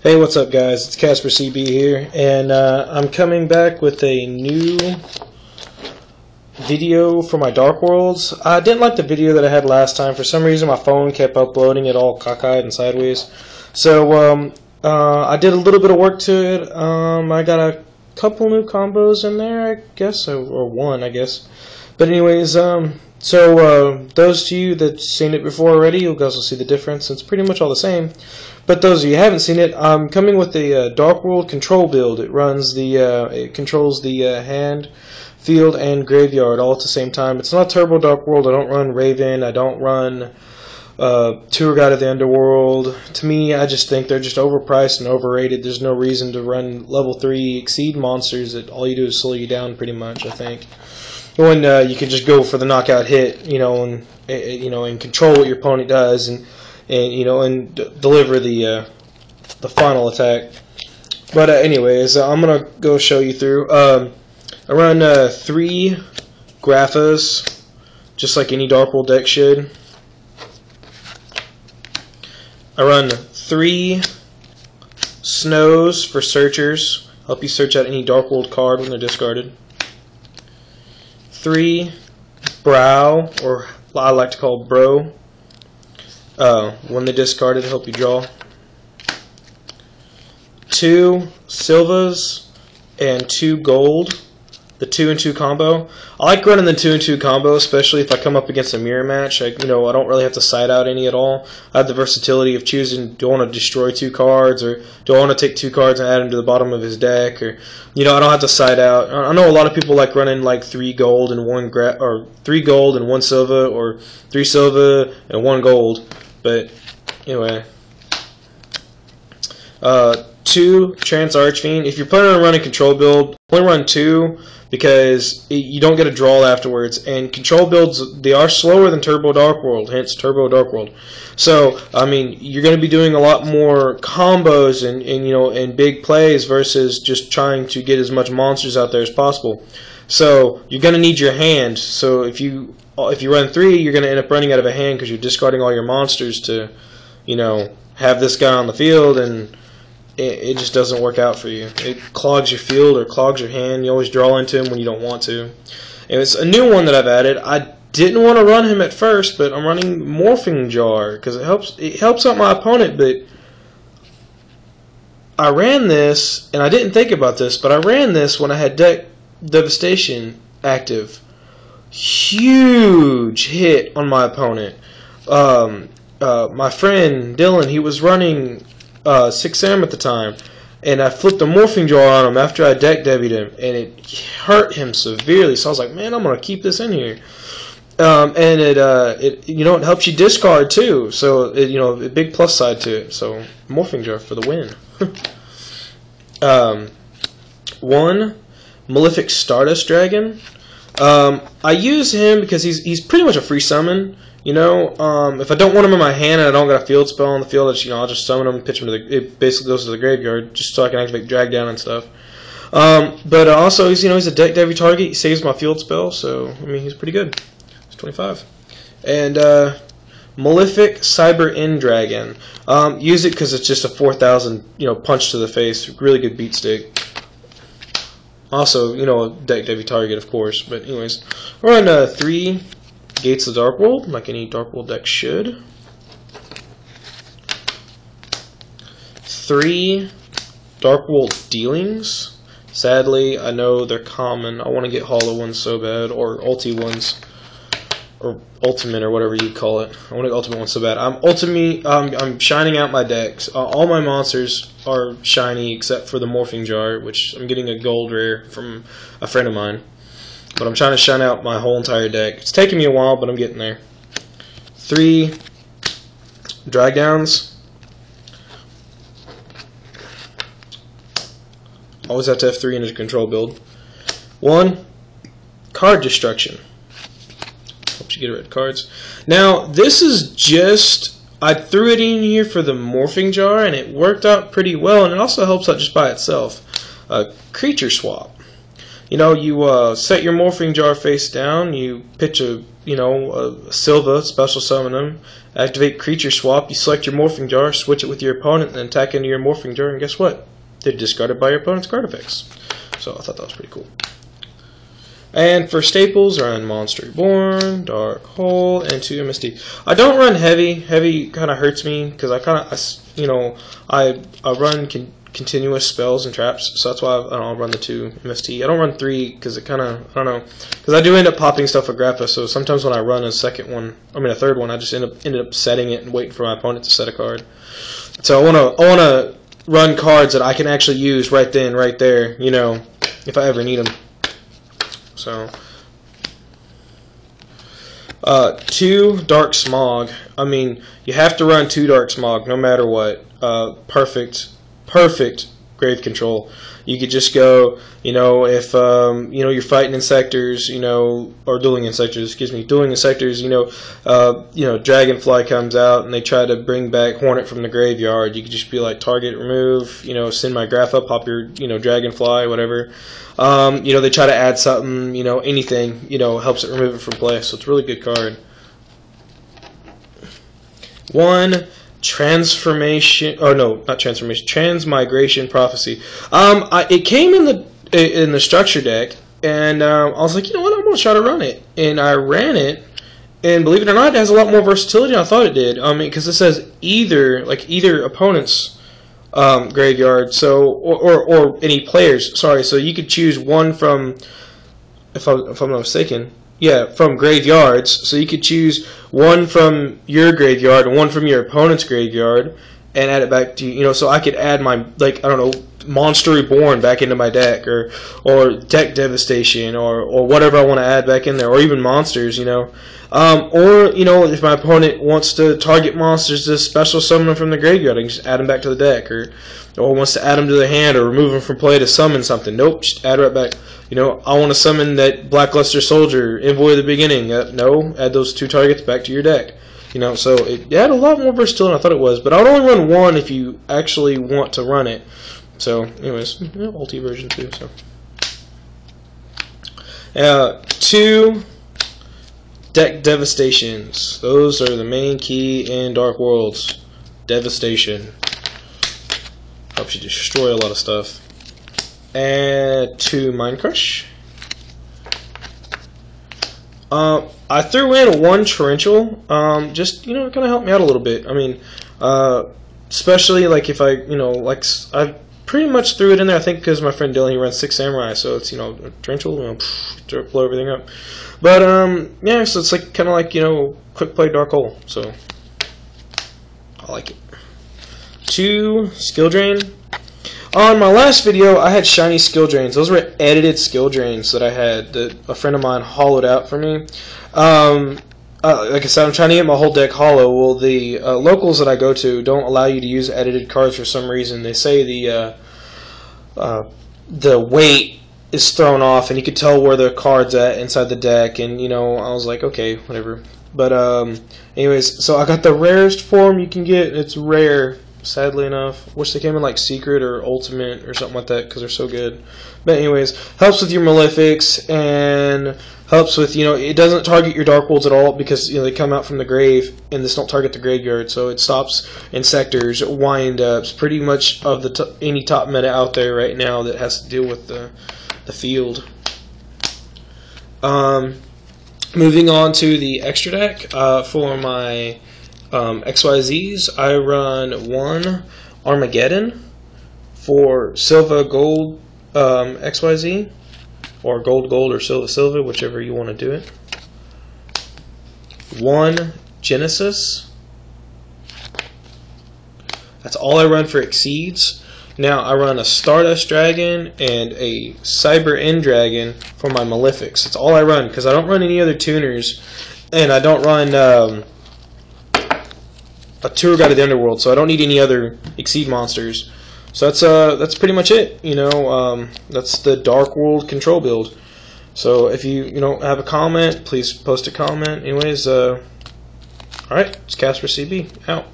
Hey, what's up guys? It's Casper CB here, and I'm coming back with a new video for my Dark Worlds. I didn't like the video that I had last time. For some reason my phone kept uploading it all cockeyed and sideways. So I did a little bit of work to it. I got a couple new combos in there, I guess, or one, I guess. But anyways, those of you that's seen it before already, you'll guys will see the difference. It's pretty much all the same. But those of you who haven't seen it, I'm coming with the Dark World control build. It runs it controls the hand, field, and graveyard all at the same time. It's not Turbo Dark World. I don't run Raven. I don't run Tour Guide of the Underworld. To me, I just think they're just overpriced and overrated. There's no reason to run level 3 Exceed monsters that all you do is slow you down pretty much, I think. When you can just go for the knockout hit, and control what your opponent does, and deliver the final attack. But anyways, I'm gonna go show you through. I run 3 Graphas, just like any Dark World deck should. I run 3 Snows for searchers, help you search out any Dark World card when they're discarded. 3 Brow, or I like to call Bro, when they discarded, help you draw. 2 Silvas and 2 Gold, the 2 and 2 combo. I like running the 2 and 2 combo, especially if I come up against a mirror match. I don't really have to side out any at all. I have the versatility of choosing, do I want to destroy 2 cards, or do I want to take 2 cards and add them to the bottom of his deck, or I don't have to side out. I know a lot of people like running like 3 gold and 3 gold and 1 silver, or 3 silver and 1 gold. But anyway, 2 Trance Archfiend. If you're planning on running control build, only run 2 because you don't get a draw afterwards. And control builds, they are slower than Turbo Dark World, hence Turbo Dark World. So I mean, you're going to be doing a lot more combos and big plays versus just trying to get as much monsters out there as possible. So you're going to need your hand. So if you run 3, you're going to end up running out of a hand because you're discarding all your monsters to, have this guy on the field, and it just doesn't work out for you. It clogs your field or clogs your hand. You always draw into him when you don't want to. And it's a new one that I've added. I didn't want to run him at first, but I'm running Morphing Jar because it helps out my opponent. But I ran this, and I didn't think about this, but I ran this when I had Deck Devastation active. Huge hit on my opponent. My friend Dylan, he was running 6 Sam at the time, and I flipped a Morphing Jar on him after I deck debied him, and it hurt him severely. So I was like, man, I'm gonna keep this in here. And it helps you discard too. So a big plus side to it. So Morphing Jar for the win. 1 Malefic Stardust Dragon. I use him because he's pretty much a free summon. If I don't want him in my hand and I don't got a field spell on the field, I'll just summon him and pitch him to it basically goes to the graveyard just so I can activate Drag Down and stuff. But also he's a deck dev target. He saves my field spell, so I mean he's pretty good. He's 25. And Malefic Cyber End Dragon. Use it because it's just a 4,000 punch to the face. Really good beat stick. Also, deck dev target, of course. But anyways, we're on 3 Gates of the Dark World, like any Dark World deck should. 3 Dark World Dealings. Sadly, I know they're common. I want to get hollow ones so bad, or ulti ones, or ultimate, or whatever you call it. I want to get ultimate ones so bad. I'm shining out my decks. All my monsters are shiny except for the Morphing Jar, which I'm getting a gold rare from a friend of mine. But I'm trying to shine out my whole entire deck. It's taking me a while, but I'm getting there. 3 Drag Downs. Always have to have 3 in a control build. 1 Card Destruction. Helps you get rid of cards. Now, this is just, I threw it in here for the Morphing Jar, and it worked out pretty well, and it also helps out just by itself. Creature Swap. You set your Morphing Jar face down, you pitch a Silva, special summon them. Activate creature swap. You select your Morphing Jar, switch it with your opponent, and then attack into your Morphing Jar, and guess what? They're discarded by your opponent's card effects. So I thought that was pretty cool. And for staples, I run Monster Reborn, Dark Hole, and 2 MST. I don't run heavy. Heavy kind of hurts me because I run continuous spells and traps, so that's why I'll run the 2 MST. I don't run 3 because it kind of, I don't know, because I do end up popping stuff with Grappa. So sometimes when I run a third one, I just ended up setting it and waiting for my opponent to set a card. So I wanna run cards that I can actually use right then, right there, if I ever need them. So, 2 Dark Smog. I mean, you have to run 2 Dark Smog no matter what. Perfect grave control. You could just go, if you're fighting insectors, or dueling insectors, Dragonfly comes out and they try to bring back Hornet from the graveyard. You could just be like, target, remove, send my Grappa, pop your, Dragonfly, whatever. They try to add something, anything, helps it remove it from play. So it's a really good card. 1 Transmigration Prophecy. It came in the structure deck, and I was like, you know what, I'm gonna try to run it, and I ran it, and believe it or not, it has a lot more versatility than I thought it did. Because it says either opponent's graveyard, so or any players. Sorry, so you could choose one from, if I'm not mistaken. Yeah, from graveyards. So you could choose one from your graveyard and one from your opponent's graveyard and add it back to you. So I could add my, Monster Reborn back into my deck, or Deck Devastation, or whatever I want to add back in there, or even monsters, or if my opponent wants to target monsters to special summon them from the graveyard, I can just add them back to the deck, or wants to add them to the hand or remove them from play to summon something. Nope, just add right back. I want to summon that Blackluster Soldier, Envoy of the Beginning. No, add those 2 targets back to your deck. So it had a lot more versatility than I thought it was, but I would only run 1 if you actually want to run it. So, anyways, ulti version 2. So, 2 Deck Devastations. Those are the main key in Dark Worlds. Devastation. Helps you destroy a lot of stuff. And 2 Mind Crush. I threw in 1 Torrential. Just it kind of helped me out a little bit. I mean, especially if I I pretty much threw it in there. I think because my friend Dylan, he runs 6 Samurai, so it's Torrential, blow everything up. But yeah, so it's kind of quick play Dark Hole. So I like it. 2 Skill Drain. On my last video, I had shiny skill drains. Those were edited skill drains that I had that a friend of mine hollowed out for me. Like I said, I'm trying to get my whole deck hollow. Well, the locals that I go to don't allow you to use edited cards for some reason. They say the weight is thrown off, and you could tell where the card's at inside the deck. And I was like, okay, whatever. But anyways, so I got the rarest form you can get. It's rare. Sadly enough, wish they came in secret or ultimate or something like that because they're so good. But anyways, helps with your Malefics and helps with it doesn't target your Dark Worlds at all because they come out from the grave and this don't target the graveyard, so it stops Insectors, wind-ups, pretty much of any top meta out there right now that has to deal with the field. Moving on to the extra deck for my XYZs, I run 1 Armageddon for Silva Gold XYZ, or Gold or Silva, whichever you want to do it. 1 Genesis. That's all I run for Exceeds. Now I run a Stardust Dragon and a Cyber End Dragon for my Malefics. That's all I run because I don't run any other tuners, and I don't run a Tour Guide of the Underworld, so I don't need any other Exceed monsters. So that's pretty much it. That's the Dark World control build. So if you have a comment, please post a comment. Anyways, all right, it's Casper CB out.